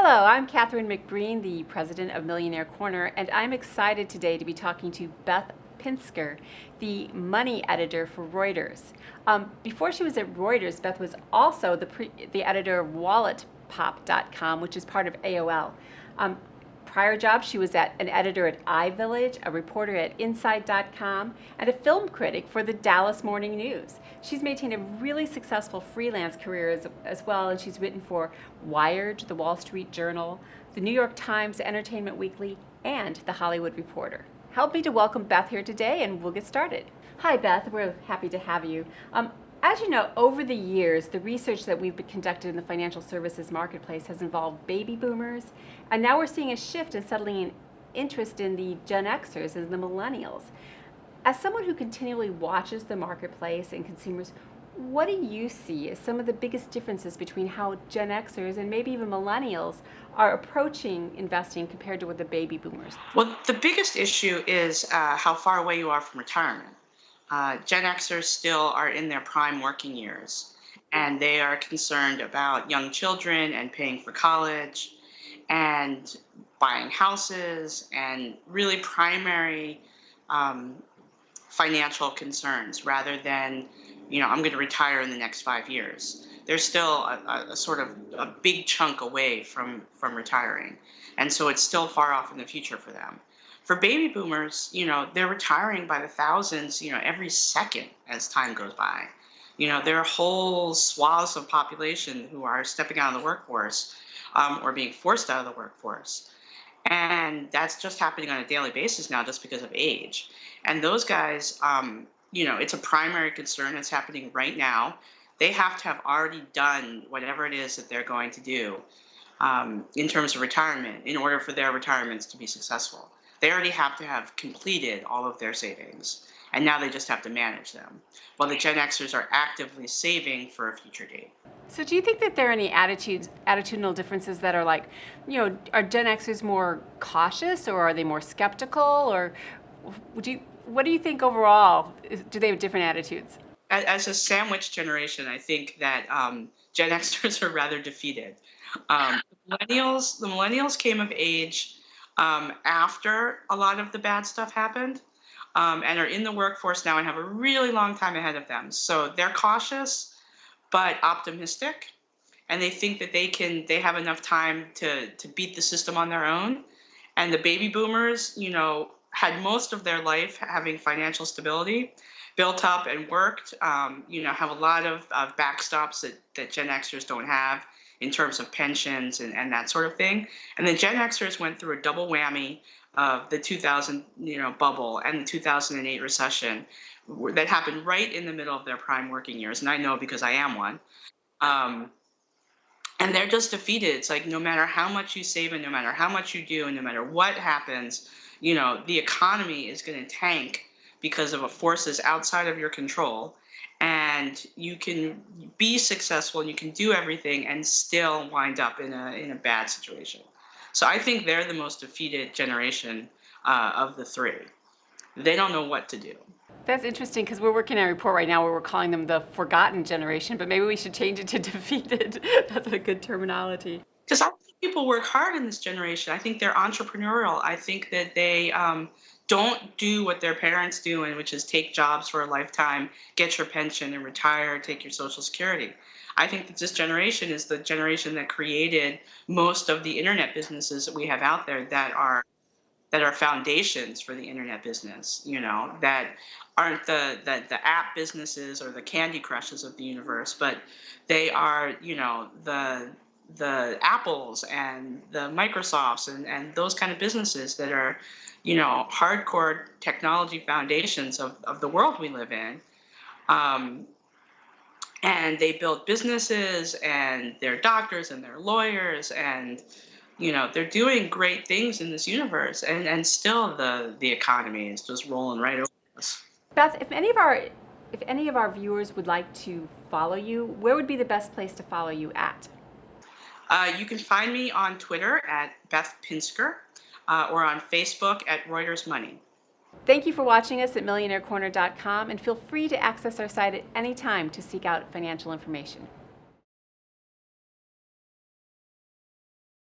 Hello, I'm Catherine McBreen, the president of Millionaire Corner, and I'm excited today to be talking to Beth Pinsker, the money editor for Reuters. Before she was at Reuters, Beth was also the editor of WalletPop.com, which is part of AOL. Prior job, she was an editor at iVillage, a reporter at Inside.com, and a film critic for the Dallas Morning News. She's maintained a really successful freelance career as well, and she's written for Wired, The Wall Street Journal, The New York Times, Entertainment Weekly, and The Hollywood Reporter. Help me to welcome Beth here today, and we'll get started. Hi, Beth. We're happy to have you. As you know, over the years, the research that we've conducted in the financial services marketplace has involved baby boomers, and now we're seeing a shift in settling interest in the Gen Xers and the Millenials. As someone who continually watches the marketplace and consumers, what do you see as some of the biggest differences between how Gen Xers and maybe even Millennials are approaching investing compared to what the baby boomers? Well, the biggest issue is how far away you are from retirement. Gen Xers still are in their prime working years, and they are concerned about young children and paying for college and buying houses and really primary um, financial concerns rather than, I'm going to retire in the next 5 years. They're still a sort of a big chunk away from retiring. And so it's still far off in the future for them. For baby boomers, they're retiring by the thousands, every second as time goes by. There are whole swaths of population who are stepping out of the workforce or being forced out of the workforce. And that's just happening on a daily basis now just because of age. And those guys, it's a primary concern. It's happening right now. They have to have already done whatever it is that they're going to do in terms of retirement in order for their retirements to be successful. They already have to have completed all of their savings, and now they just have to manage them. While the Gen Xers are actively saving for a future date. So do you think that there are any attitudinal differences that are like, are Gen Xers more cautious or are they more skeptical, or what do you think overall? Do they have different attitudes? As a sandwich generation, I think that Gen Xers are rather defeated. Um, the millennials came of age after a lot of the bad stuff happened, and are in the workforce now and have a really long time ahead of them. So they're cautious but optimistic, and they think that they have enough time to beat the system on their own. And the baby boomers, had most of their life having financial stability built up and worked, have a lot of backstops that Gen Xers don't have in terms of pensions and that sort of thing. And then Gen Xers went through a double whammy of the 2000 bubble and the 2008 recession that happened right in the middle of their prime working years. And I know because I am one. Um, and they're just defeated. It's like no matter how much you save and no matter how much you do and no matter what happens, the economy is going to tank because of forces outside of your control. And you can be successful and you can do everything and still wind up in a bad situation. So I think they're the most defeated generation of the three. They don't know what to do. That's interesting because we're working on a report right now where we're calling them the forgotten generation, but maybe we should change it to defeated. That's a good terminology. Because I think people work hard in this generation. I think they're entrepreneurial. I think that they don't do what their parents do, and which is take jobs for a lifetime, get your pension, and retire, take your Social Security. I think that this generation is the generation that created most of the internet businesses that we have out there that are foundations for the internet business, that aren't the app businesses or the Candy Crushes of the universe, but they are, the Apples and the Microsofts and those kind of businesses that are, hardcore technology foundations of the world we live in. And they build businesses and they're doctors and they're lawyers and they're doing great things in this universe, and still the economy is just rolling right over us. Beth, if any of our viewers would like to follow you, where would be the best place to follow you at? You can find me on Twitter at Beth Pinsker or on Facebook at Reuters Money. Thank you for watching us at millionairecorner.com, and feel free to access our site at any time to seek out financial information.